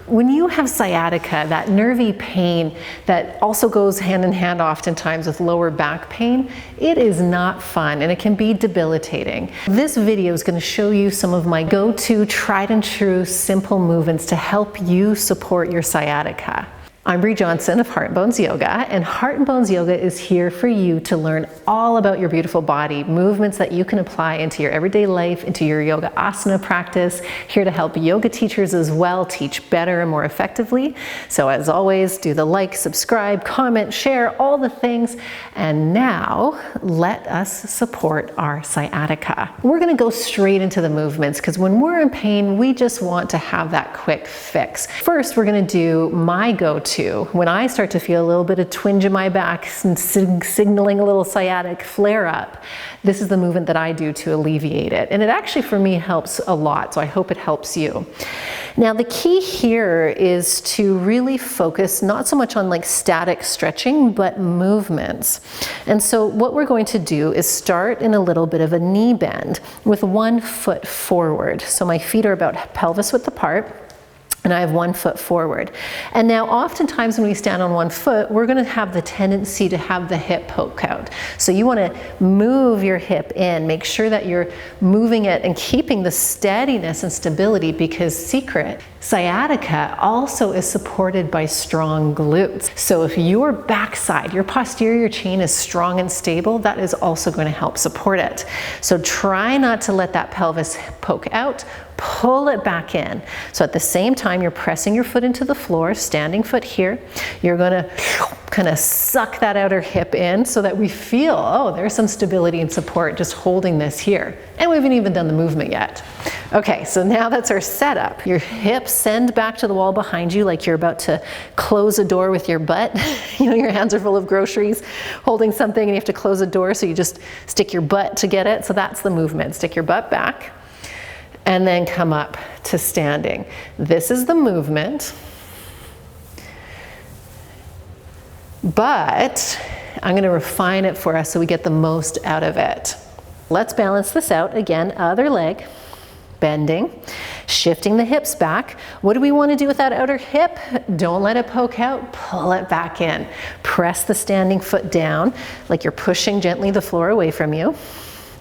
When you have sciatica, that nervy pain that also goes hand in hand oftentimes with lower back pain, it is not fun and it can be debilitating. This video is going to show you some of my go-to tried and true simple movements to help you support your sciatica. I'm Bree Johnson of Heart and Bones Yoga, and Heart and Bones Yoga is here for you to learn all about your beautiful body, movements that you can apply into your everyday life, into your yoga asana practice, here to help yoga teachers as well teach better and more effectively. So as always, do the like, subscribe, comment, share, all the things. And now let us support our sciatica. We're going to go straight into the movements because when we're in pain, we just want to have that quick fix. First, we're going to do my go-to. When I start to feel a little bit of twinge in my back, signaling a little sciatic flare up, this is the movement that I do to alleviate it. And it actually for me helps a lot, so I hope it helps you. Now the key here is to really focus not so much on like static stretching, but movements. And so what we're going to do is start in a little bit of a knee bend with one foot forward. So my feet are about pelvis width apart, and I have one foot forward. And now oftentimes when we stand on one foot, we're gonna have the tendency to have the hip poke out. So you wanna move your hip in, make sure that you're moving it and keeping the steadiness and stability, because secret, sciatica also is supported by strong glutes. So if your backside, your posterior chain is strong and stable, that is also going to help support it. So try not to let that pelvis poke out, pull it back in. So at the same time, you're pressing your foot into the floor, standing foot here. You're gonna kind of suck that outer hip in so that we feel, oh, there's some stability and support just holding this here. And we haven't even done the movement yet. Okay, so now that's our setup. Your hips send back to the wall behind you like you're about to close a door with your butt. You know, your hands are full of groceries, holding something, and you have to close a door, so you just stick your butt to get it. So that's the movement. Stick your butt back and then come up to standing. This is the movement. But I'm going to refine it for us so we get the most out of it. Let's balance this out. Again, other leg, bending, shifting the hips back. What do we want to do with that outer hip? Don't let it poke out, pull it back in. Press the standing foot down like you're pushing gently the floor away from you.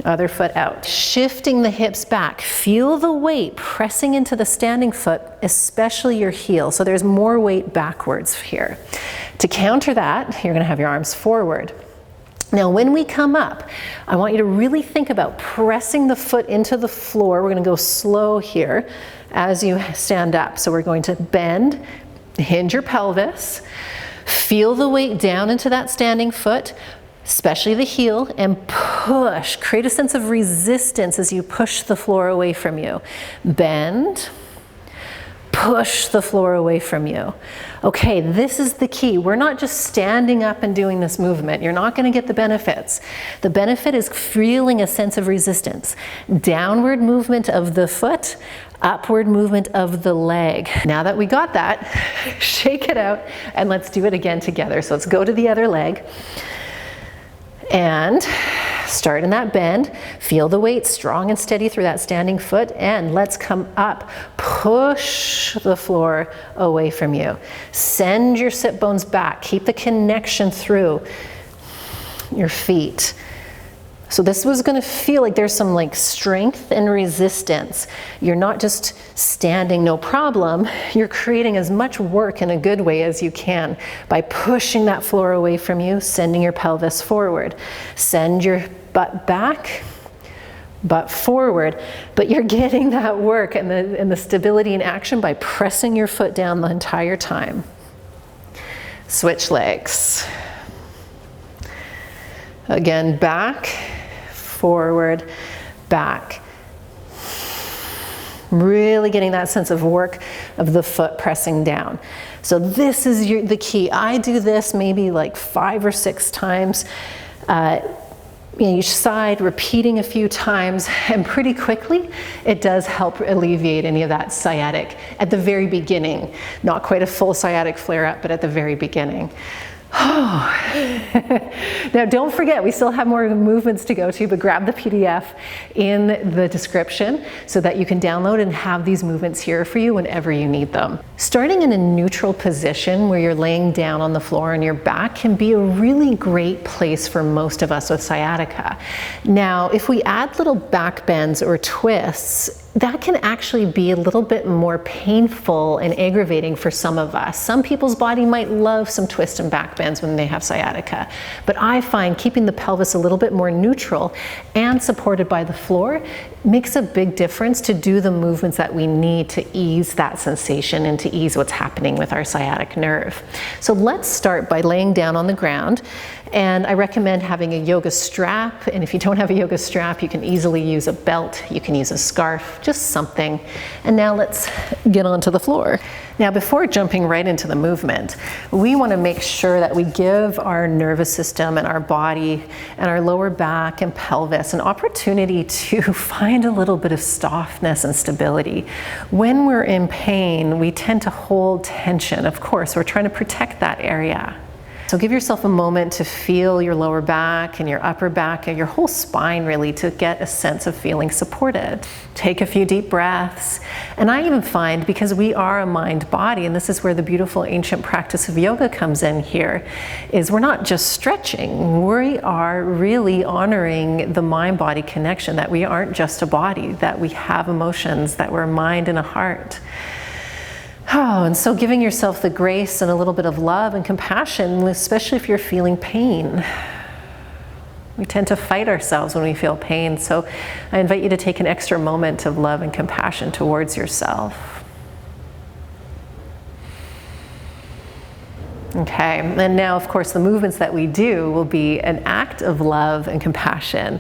Other foot out. Shifting the hips back. Feel the weight pressing into the standing foot, especially your heel. So there's more weight backwards here. To counter that, you're going to have your arms forward. Now when we come up, I want you to really think about pressing the foot into the floor. We're going to go slow here as you stand up. So we're going to bend, hinge your pelvis, feel the weight down into that standing foot, especially the heel, and push. Create a sense of resistance as you push the floor away from you. Bend, push the floor away from you. Okay, this is the key. We're not just standing up and doing this movement. You're not going to get the benefits. The benefit is feeling a sense of resistance. Downward movement of the foot, upward movement of the leg. Now that we got that, shake it out and let's do it again together. So let's go to the other leg. And start in that bend, feel the weight strong and steady through that standing foot, and let's come up. Push the floor away from you. Send your sit bones back. Keep the connection through your feet. So this was going to feel like there's some like strength and resistance. You're not just standing no problem, you're creating as much work in a good way as you can by pushing that floor away from you, sending your pelvis forward. Send your butt back, butt forward, but you're getting that work and the stability and action by pressing your foot down the entire time. Switch legs. Again, back, forward, back. Really getting that sense of work of the foot pressing down. So this is the key. I do this maybe like 5 or 6 times each side, repeating a few times, and pretty quickly it does help alleviate any of that sciatic at the very beginning. Not quite a full sciatic flare up, but at the very beginning. Now don't forget, we still have more movements to go to, but grab the PDF in the description so that you can download and have these movements here for you whenever you need them. Starting in a neutral position where you're laying down on the floor on your back can be a really great place for most of us with sciatica. Now, if we add little back bends or twists, that can actually be a little bit more painful and aggravating for some of us. Some people's body might love some twist and back bends when they have sciatica, but I find keeping the pelvis a little bit more neutral and supported by the floor makes a big difference to do the movements that we need to ease that sensation and to ease what's happening with our sciatic nerve. So let's start by laying down on the ground. And I recommend having a yoga strap, and if you don't have a yoga strap, you can easily use a belt, you can use a scarf, just something. And now let's get onto the floor. Now before jumping right into the movement, we want to make sure that we give our nervous system and our body and our lower back and pelvis an opportunity to find a little bit of softness and stability. When we're in pain, we tend to hold tension. Of course, we're trying to protect that area. So give yourself a moment to feel your lower back and your upper back and your whole spine really to get a sense of feeling supported. Take a few deep breaths. And I even find, because we are a mind body, and this is where the beautiful ancient practice of yoga comes in here, is we're not just stretching, we are really honoring the mind-body connection, that we aren't just a body, that we have emotions, that we're a mind and a heart. Oh, and so giving yourself the grace and a little bit of love and compassion, especially if you're feeling pain. We tend to fight ourselves when we feel pain, so I invite you to take an extra moment of love and compassion towards yourself. Okay, and now of course the movements that we do will be an act of love and compassion.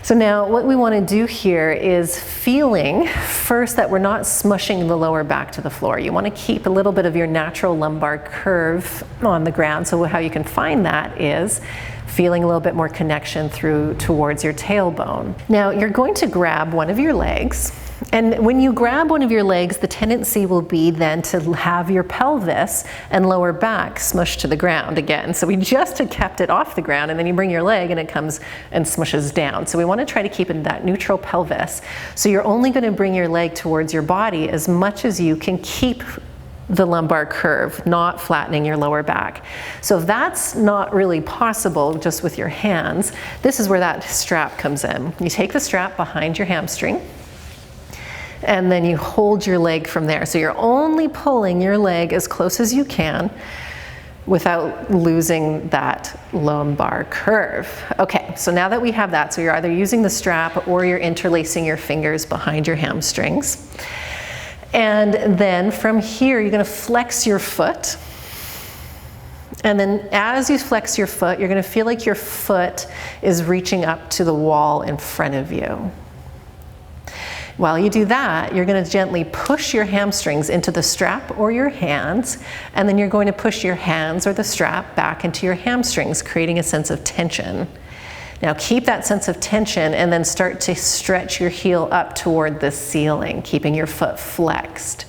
So now what we want to do here is feeling first that we're not smushing the lower back to the floor. You want to keep a little bit of your natural lumbar curve on the ground. So how you can find that is feeling a little bit more connection towards your tailbone. Now you're going to grab one of your legs. And when you grab one of your legs, the tendency will be then to have your pelvis and lower back smushed to the ground again. So we just had kept it off the ground, and then you bring your leg and it comes and smushes down. So we want to try to keep it in that neutral pelvis. So you're only going to bring your leg towards your body as much as you can keep the lumbar curve, not flattening your lower back. So if that's not really possible just with your hands, this is where that strap comes in. You take the strap behind your hamstring, and then you hold your leg from there. So you're only pulling your leg as close as you can without losing that lumbar curve. Okay, so now that we have that, so you're either using the strap or you're interlacing your fingers behind your hamstrings. And then from here, you're gonna flex your foot. And then as you flex your foot, you're gonna feel like your foot is reaching up to the wall in front of you. While you do that, you're going to gently push your hamstrings into the strap or your hands, and then you're going to push your hands or the strap back into your hamstrings, creating a sense of tension. Now keep that sense of tension and then start to stretch your heel up toward the ceiling, keeping your foot flexed.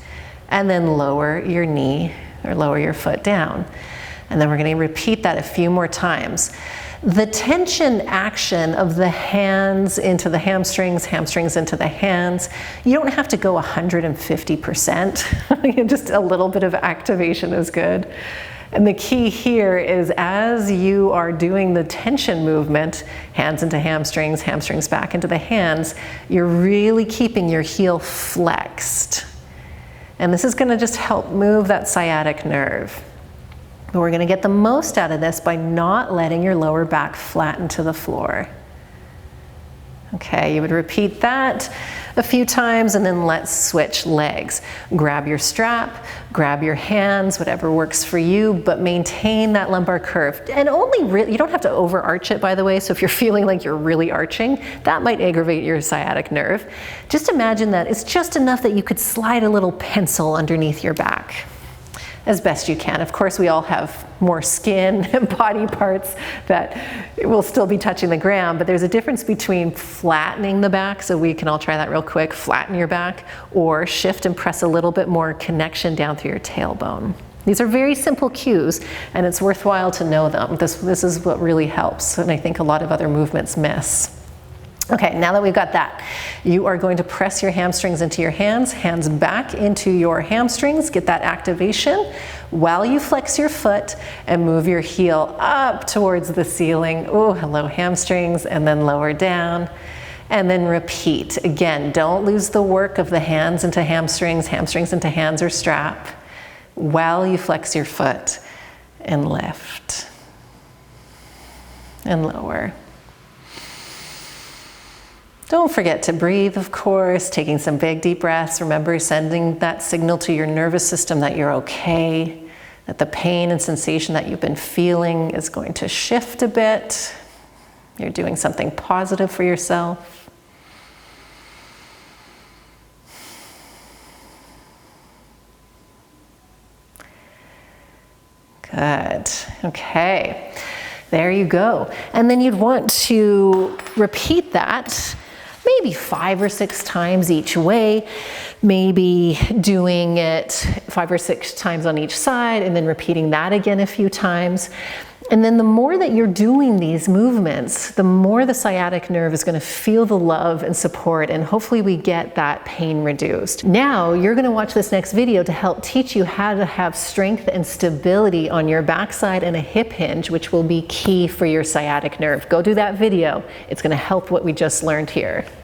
And then lower your knee or lower your foot down. And then we're going to repeat that a few more times. The tension action of the hands into the hamstrings, hamstrings into the hands, you don't have to go 150%. Just a little bit of activation is good. And the key here is as you are doing the tension movement, hands into hamstrings, hamstrings back into the hands, you're really keeping your heel flexed. And this is going to just help move that sciatic nerve. But we're going to get the most out of this by not letting your lower back flatten to the floor. Okay, you would repeat that a few times, and then let's switch legs. Grab your strap, grab your hands, whatever works for you, but maintain that lumbar curve. And you don't have to overarch it, by the way, so if you're feeling like you're really arching, that might aggravate your sciatic nerve. Just imagine that it's just enough that you could slide a little pencil underneath your back. As best you can. Of course, we all have more skin and body parts that will still be touching the ground, but there's a difference between flattening the back, so we can all try that real quick, flatten your back, or shift and press a little bit more connection down through your tailbone. These are very simple cues, and it's worthwhile to know them. This is what really helps, and I think a lot of other movements miss. Okay, now that we've got that, you are going to press your hamstrings into your hands back into your hamstrings, get that activation while you flex your foot and move your heel up towards the ceiling. Oh, hello hamstrings, and then lower down. And then repeat. Again, don't lose the work of the hands into hamstrings, hamstrings into hands or strap, while you flex your foot and lift and lower. Don't forget to breathe, of course, taking some big deep breaths. Remember, sending that signal to your nervous system that you're okay, that the pain and sensation that you've been feeling is going to shift a bit. You're doing something positive for yourself. Good. Okay. There you go. And then you'd want to repeat that maybe 5 or 6 times each way, maybe doing it 5 or 6 times on each side and then repeating that again a few times. And then the more that you're doing these movements, the more the sciatic nerve is going to feel the love and support, and hopefully we get that pain reduced. Now you're going to watch this next video to help teach you how to have strength and stability on your backside and a hip hinge, which will be key for your sciatic nerve. Go do that video. It's going to help what we just learned here.